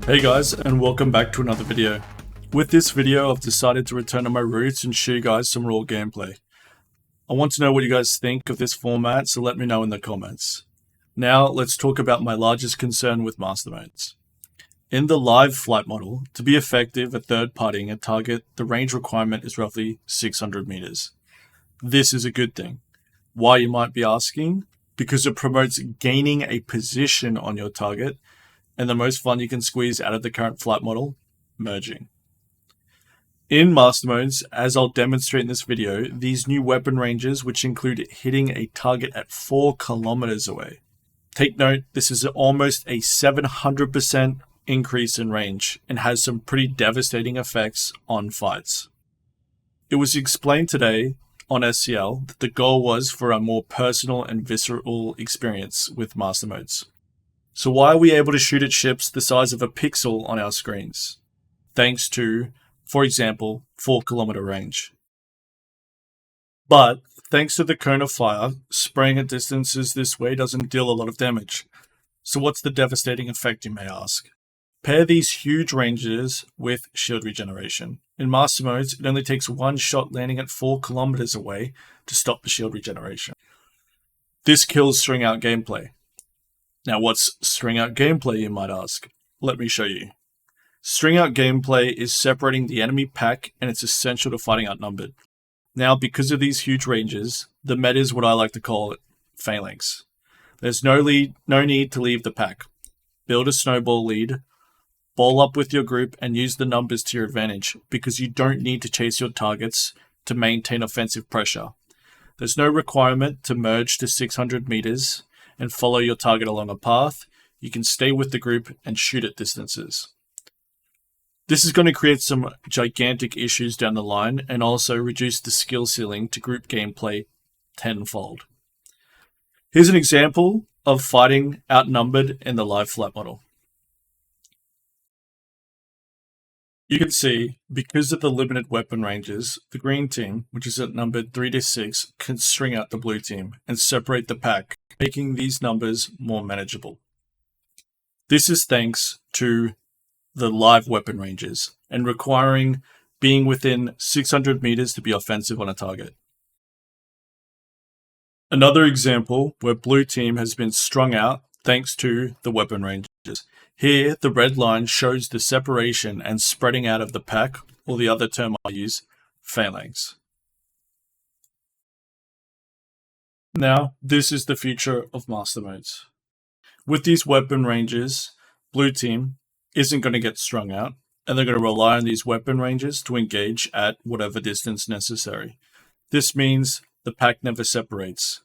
Hey guys, and welcome back to another video. With this video, I've decided to return to my roots and show you guys some raw gameplay. I want to know what you guys think of this format, so let me know in the comments. Now, let's talk about my largest concern with master modes. In the live flight model, to be effective at third partying a target, the range requirement is roughly 600 meters. This is a good thing. Why, you might be asking? Because it promotes gaining a position on your target, and the most fun you can squeeze out of the current flight model, merging. In master modes, as I'll demonstrate in this video, these new weapon ranges, which include hitting a target at 4 kilometers away. Take note, this is almost a 700% increase in range and has some pretty devastating effects on fights. It was explained today on SCL that the goal was for a more personal and visceral experience with master modes. So why are we able to shoot at ships the size of a pixel on our screens? Thanks to, for example, 4 kilometer range. But thanks to the cone of fire, spraying at distances this way doesn't deal a lot of damage. So what's the devastating effect, you may ask? Pair these huge ranges with shield regeneration. In master modes, it only takes one shot landing at 4 kilometers away to stop the shield regeneration. This kills string out gameplay. Now what's string out gameplay, you might ask? Let me show you. String out gameplay is separating the enemy pack, and it's essential to fighting outnumbered. Now, because of these huge ranges, the meta is what I like to call it, phalanx. There's no need to leave the pack. Build a snowball lead, ball up with your group, and use the numbers to your advantage, because you don't need to chase your targets to maintain offensive pressure. There's no requirement to merge to 600 meters and follow your target along a path. You can stay with the group and shoot at distances. This is going to create some gigantic issues down the line and also reduce the skill ceiling to group gameplay tenfold. Here's an example of fighting outnumbered in the live flight model. You can see, because of the limited weapon ranges, the green team, which is outnumbered 3 to 6, can string out the blue team and separate the pack, making these numbers more manageable. This is thanks to the live weapon ranges and requiring being within 600 meters to be offensive on a target. Another example where blue team has been strung out thanks to the weapon ranges. Here, the red line shows the separation and spreading out of the pack, or the other term I use, phalanx. Now, this is the future of master modes. With these weapon ranges, blue team isn't going to get strung out, and they're going to rely on these weapon ranges to engage at whatever distance necessary. This means the pack never separates.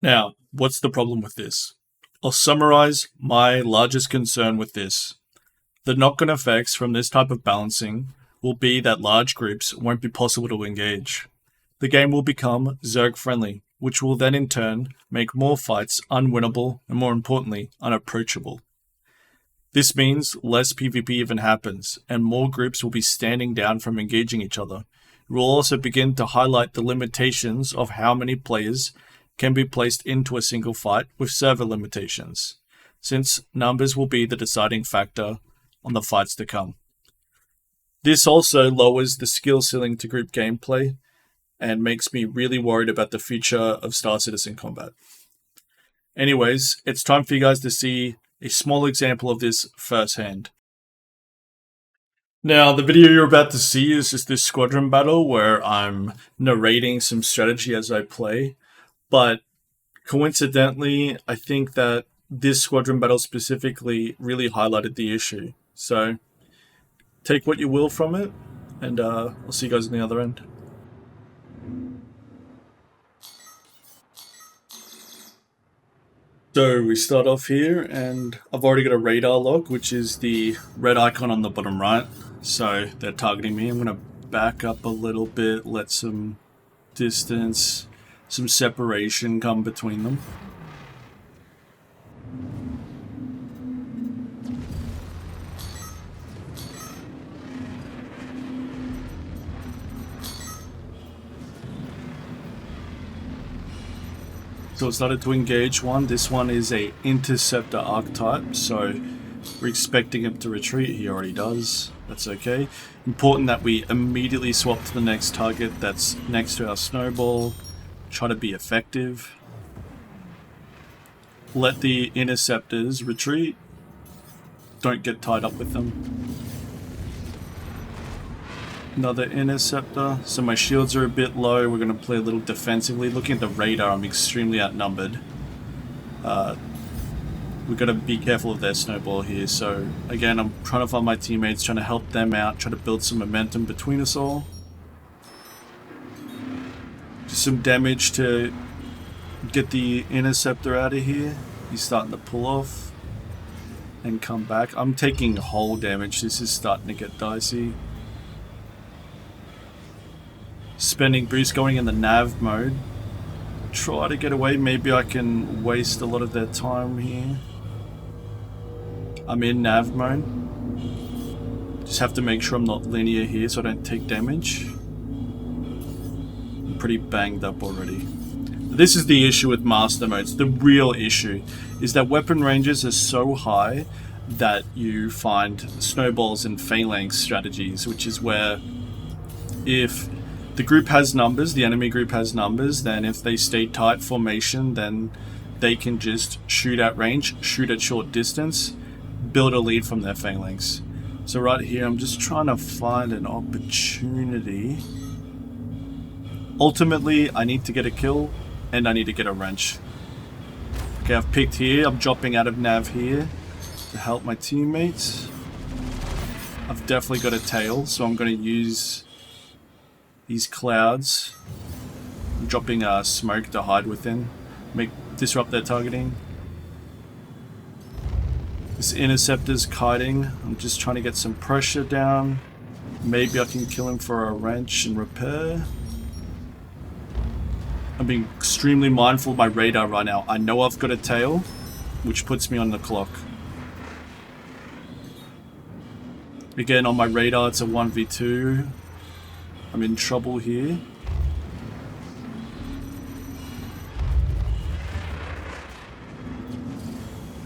Now, what's the problem with this? I'll summarize my largest concern with this. The knock-on effects from this type of balancing will be that large groups won't be possible to engage. The game will become Zerg-friendly, which will then in turn make more fights unwinnable and, more importantly, unapproachable. This means less PvP even happens, and more groups will be standing down from engaging each other. It will also begin to highlight the limitations of how many players can be placed into a single fight with server limitations, since numbers will be the deciding factor on the fights to come. This also lowers the skill ceiling to group gameplay and makes me really worried about the future of Star Citizen combat. Anyways, it's time for you guys to see a small example of this firsthand. Now, the video you're about to see is just this squadron battle where I'm narrating some strategy as I play. But coincidentally, I think that this squadron battle specifically really highlighted the issue. So take what you will from it, and I'll see you guys on the other end. So we start off here, and I've already got a radar log, which is the red icon on the bottom right. So they're targeting me. I'm going to back up a little bit, let some distance, some separation come between them. So it started to engage one. This one is a interceptor archetype, so We're expecting him to retreat. He already does. That's okay. Important that we immediately swap to the next target that's next to our snowball. Try to be effective. Let the interceptors retreat. Don't get tied up with them. Another interceptor. So my shields are a bit low. We're going to play a little defensively. Looking at the radar, I'm extremely outnumbered. We've got to be careful of their snowball here. So again, I'm trying to find my teammates, trying to help them out, try to build some momentum between us all. Just some damage to get the interceptor out of here. He's starting to pull off and come back. I'm taking whole damage. This is starting to get dicey. Spending boost, going in the nav mode. Try to get away. Maybe I can waste a lot of their time here. I'm in nav mode. Just have to make sure I'm not linear here so I don't take damage. I'm pretty banged up already. This is the issue with master modes. The real issue is that weapon ranges are so high that you find snowballs and phalanx strategies, which is where if the group has numbers, the enemy group has numbers, then if they stay tight formation, then they can just shoot at range, shoot at short distance, build a lead from their phalanx. So right here, I'm just trying to find an opportunity. Ultimately, I need to get a kill, and I need to get a wrench. Okay, I've picked here. I'm dropping out of nav here to help my teammates. I've definitely got a tail, so I'm going to use these clouds. I'm dropping smoke to hide within, disrupt their targeting. This interceptor's kiting. I'm just trying to get some pressure down. Maybe I can kill him for a wrench and repair. I'm being extremely mindful of my radar right now. I know I've got a tail, which puts me on the clock. Again, on my radar, it's a 1v2. I'm in trouble here.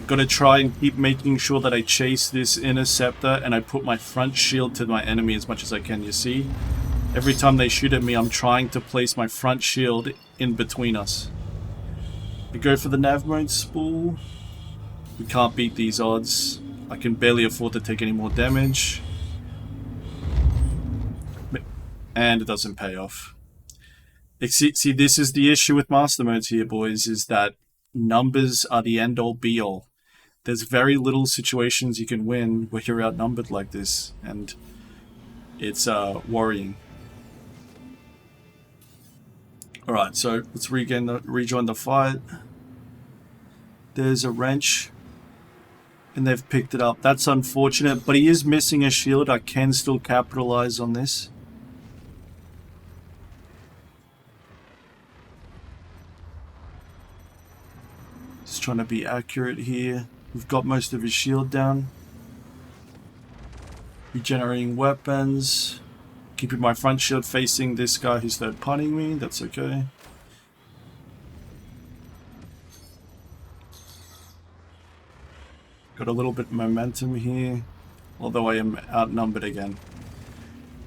Gotta try and keep making sure that I chase this interceptor and I put my front shield to my enemy as much as I can, you see? Every time they shoot at me, I'm trying to place my front shield in between us. We go for the nav mode spool. We can't beat these odds. I can barely afford to take any more damage. And it doesn't pay off. See, this is the issue with master modes here, boys, is that numbers are the end-all be-all. There's very little situations you can win where you're outnumbered like this, and it's worrying. Alright, so let's rejoin the fight. There's a wrench, and they've picked it up. That's unfortunate, but he is missing a shield. I can still capitalize on this. Just trying to be accurate here. We've got most of his shield down. Regenerating weapons. Keeping my front shield facing this guy who's third partying me. That's okay. Got a little bit of momentum here. Although I am outnumbered again.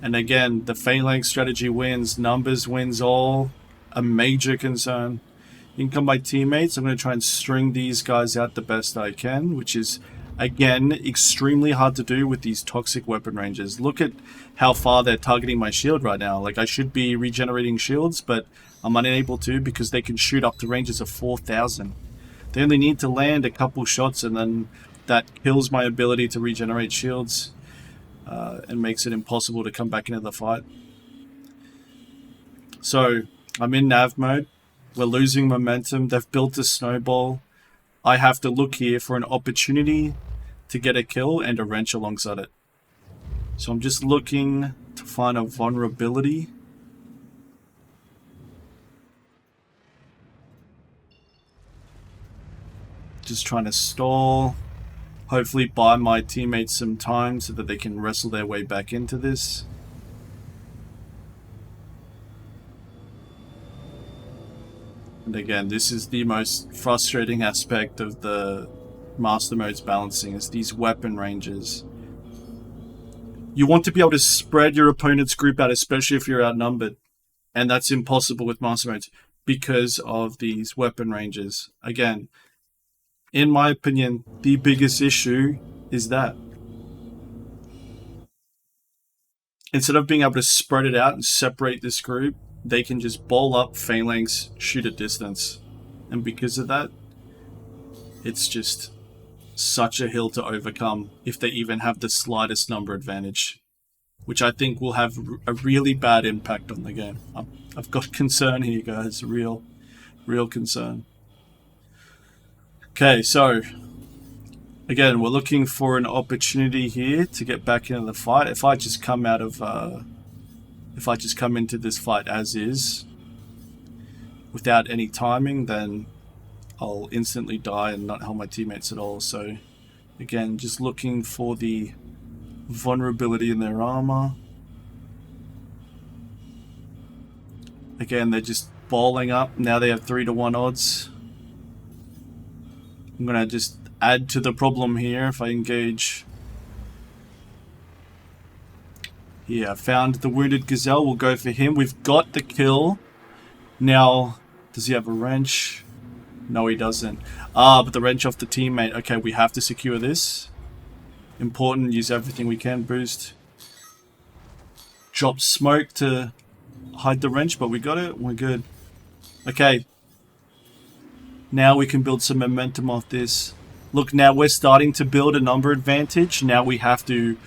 And again, the phalanx strategy wins. Numbers wins all. A major concern. In come my teammates. I'm going to try and string these guys out the best I can, which is, again, extremely hard to do with these toxic weapon ranges. Look at how far they're targeting my shield right now. Like, I should be regenerating shields, but I'm unable to because they can shoot up to ranges of 4,000. They only need to land a couple shots, and then that kills my ability to regenerate shields and makes it impossible to come back into the fight. So, I'm in nav mode. We're losing momentum. They've built a snowball. I have to look here for an opportunity to get a kill and a wrench alongside it. So I'm just looking to find a vulnerability. Just trying to stall. Hopefully buy my teammates some time so that they can wrestle their way back into this. And again, this is the most frustrating aspect of the Master Mode's balancing is these weapon ranges. You want to be able to spread your opponent's group out, especially if you're outnumbered. And that's impossible with Master Modes because of these weapon ranges. Again, in my opinion, the biggest issue is that. Instead of being able to spread it out and separate this group, they can just ball up, phalanx, shoot at distance. And because of that, it's just such a hill to overcome if they even have the slightest number advantage, which I think will have a really bad impact on the game. I've got concern here, guys. Real concern. Okay, so again, we're looking for an opportunity here to get back into the fight. If I just come into this fight as is, without any timing, then I'll instantly die and not help my teammates at all. So again, just looking for the vulnerability in their armor. Again, they're just balling up. Now they have 3-to-1 odds. I'm gonna just add to the problem here if I engage. Yeah, found the wounded gazelle. We'll go for him. We've got the kill. Now, does he have a wrench? No, he doesn't. But the wrench off the teammate. Okay, we have to secure this. Important, use everything we can. Boost. Drop smoke to hide the wrench, but we got it. We're good. Okay. Now we can build some momentum off this. Look, now we're starting to build a number advantage. Now we have to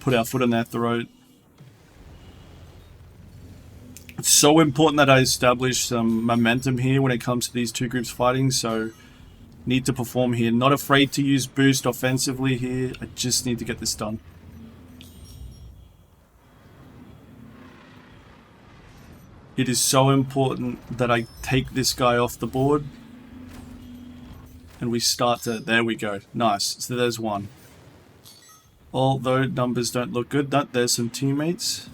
put our foot on their throat. It's so important that I establish some momentum here when it comes to these two groups fighting, so need to perform here. Not afraid to use boost offensively here. I just need to get this done. It is so important that I take this guy off the board. And we start to... There we go. Nice. So there's one. Although numbers don't look good, there's some teammates.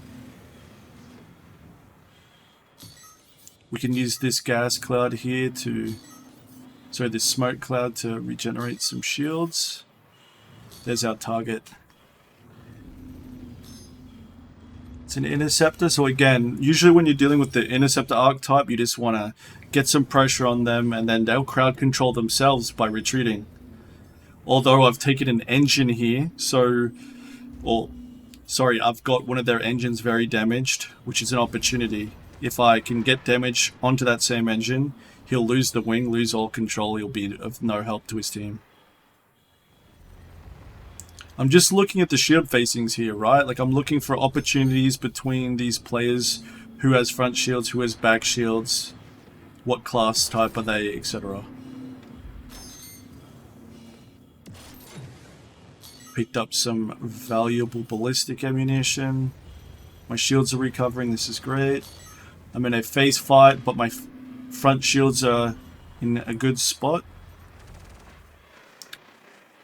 We can use this gas cloud here to... Sorry, this smoke cloud to regenerate some shields. There's our target. It's an interceptor, so again, usually when you're dealing with the interceptor archetype, you just want to get some pressure on them and then they'll crowd control themselves by retreating. Although I've taken an engine here, I've got one of their engines very damaged, which is an opportunity. If I can get damage onto that same engine, he'll lose the wing, lose all control, he'll be of no help to his team. I'm just looking at the shield facings here, right? Like, I'm looking for opportunities between these players. Who has front shields, who has back shields, what class type are they, etc. Picked up some valuable ballistic ammunition. My shields are recovering, this is great. I'm in a face fight, but my front shields are in a good spot.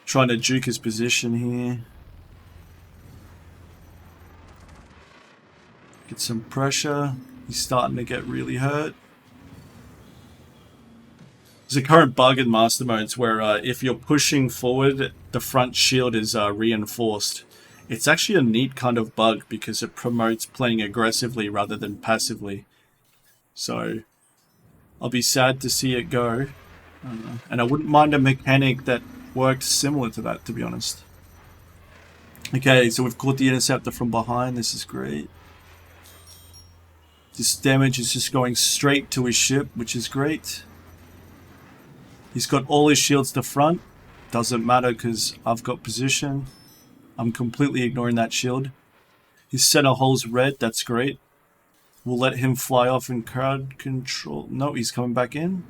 Trying to juke his position here. Get some pressure. He's starting to get really hurt. There's a current bug in Master Modes where if you're pushing forward, the front shield is reinforced. It's actually a neat kind of bug because it promotes playing aggressively rather than passively. So I'll be sad to see it go. And I wouldn't mind a mechanic that worked similar to that, to be honest. Okay, so we've caught the interceptor from behind. This is great. This damage is just going straight to his ship, which is great. He's got all his shields to front. Doesn't matter because I've got position. I'm completely ignoring that shield. His center hole's red. That's great. We'll let him fly off and crowd control. No, he's coming back in.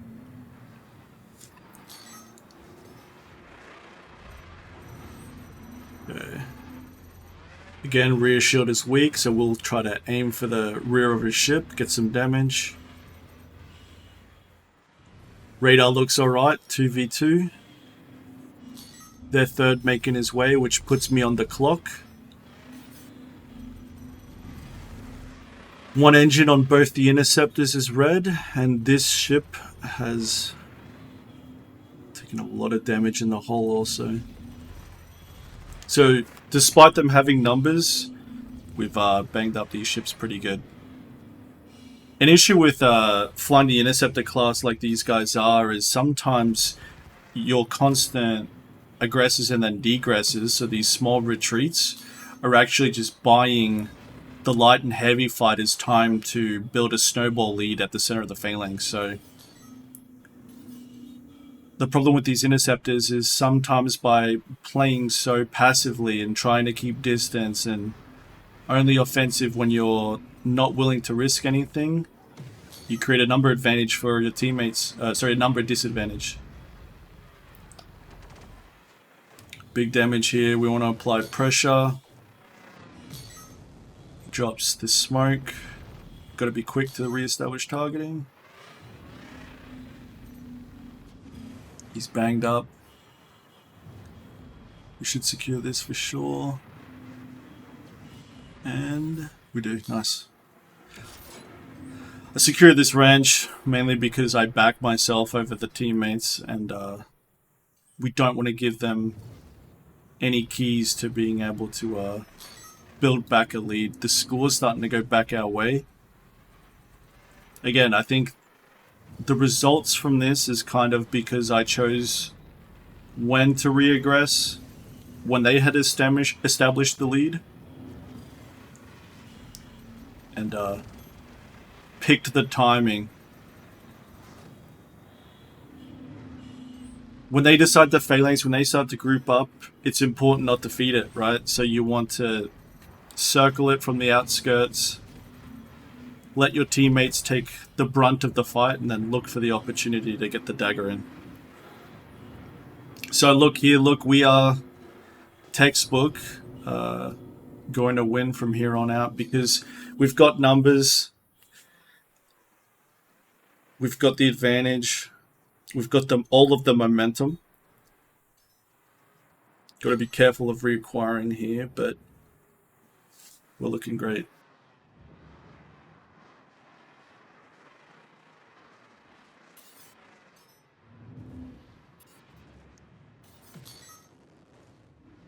Okay. Again, rear shield is weak, so we'll try to aim for the rear of his ship, get some damage. Radar looks alright, 2v2. Their third making his way, which puts me on the clock. One engine on both the interceptors is red, and this ship has Taking a lot of damage in the hull also. So despite them having numbers, we've banged up these ships pretty good. An issue with flying the interceptor class like these guys are is sometimes your constant aggressors and then degressors, so these small retreats, are actually just buying the light and heavy fighters time to build a snowball lead at the center of the phalanx. So the problem with these interceptors is sometimes by playing so passively and trying to keep distance and only offensive when you're not willing to risk anything, you create a number advantage for your teammates. A number disadvantage. Big damage here. We want to apply pressure. Drops the smoke. Got to be quick to re-establish targeting. He's banged up. We should secure this for sure. And we do. Nice. I secured this ranch mainly because I back myself over the teammates, and we don't want to give them any keys to being able to build back a lead. The score's starting to go back our way. Again, I think the results from this is kind of because I chose when to re-aggress when they had established the lead, and picked the timing. When they decide to phalanx, when they start to group up, it's important not to feed it, right? So you want to circle it from the outskirts, let your teammates take the brunt of the fight, and then look for the opportunity to get the dagger in. So look here, look, we are textbook going to win from here on out because we've got numbers, we've got the advantage, we've got all of the momentum. Got to be careful of reacquiring here, but we're looking great.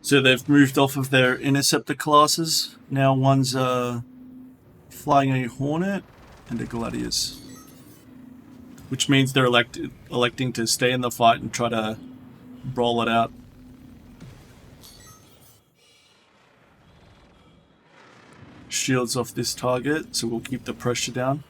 So they've moved off of their interceptor classes. Now one's flying a Hornet and a Gladius, which means they're electing to stay in the fight and try to brawl it out. Shields off this target, so we'll keep the pressure down.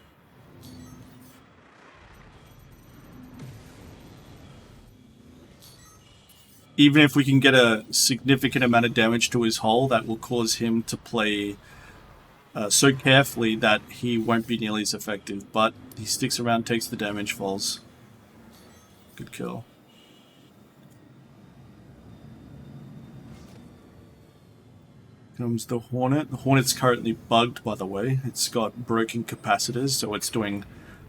Even if we can get a significant amount of damage to his hull, that will cause him to play so carefully that he won't be nearly as effective. But he sticks around, takes the damage, falls. Good kill. Comes the Hornet. The Hornet's currently bugged, by the way. It's got broken capacitors, so it's doing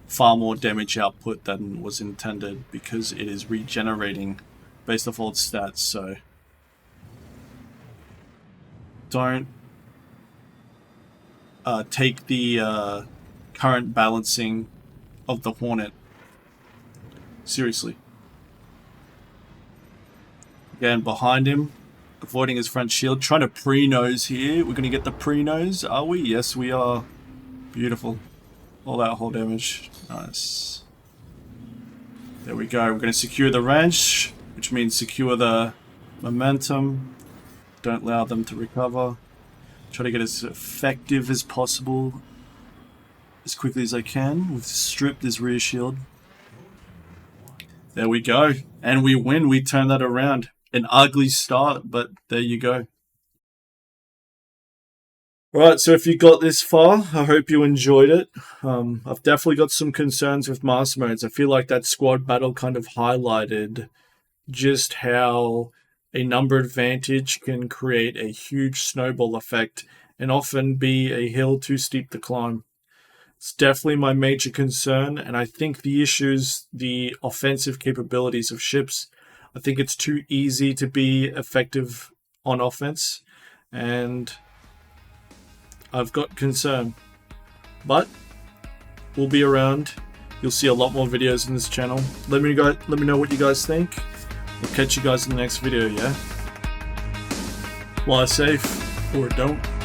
far more damage output than was intended because it is regenerating based off old stats, so don't take the current balancing of the Hornet seriously. Again, behind him, avoiding his front shield, trying to pre-nose here. We're going to get the pre-nose, are we? Yes, we are. Beautiful. All that hull damage. Nice. There we go. We're going to secure the ranch, which means secure the momentum. Don't allow them to recover. Try to get as effective as possible, as quickly as I can. We've stripped his rear shield. There we go. And we win. We turn that around. An ugly start, but there you go. Alright, so if you got this far, I hope you enjoyed it. I've definitely got some concerns with master modes. I feel like that squad battle kind of highlighted just how a number advantage can create a huge snowball effect and often be a hill too steep to climb. It's definitely my major concern, and I think the issue is the offensive capabilities of ships. I think it's too easy to be effective on offense, and I've got concern. But we'll be around. You'll see a lot more videos in this channel. Let me know what you guys think. I'll catch you guys in the next video, yeah? Fly safe, or don't.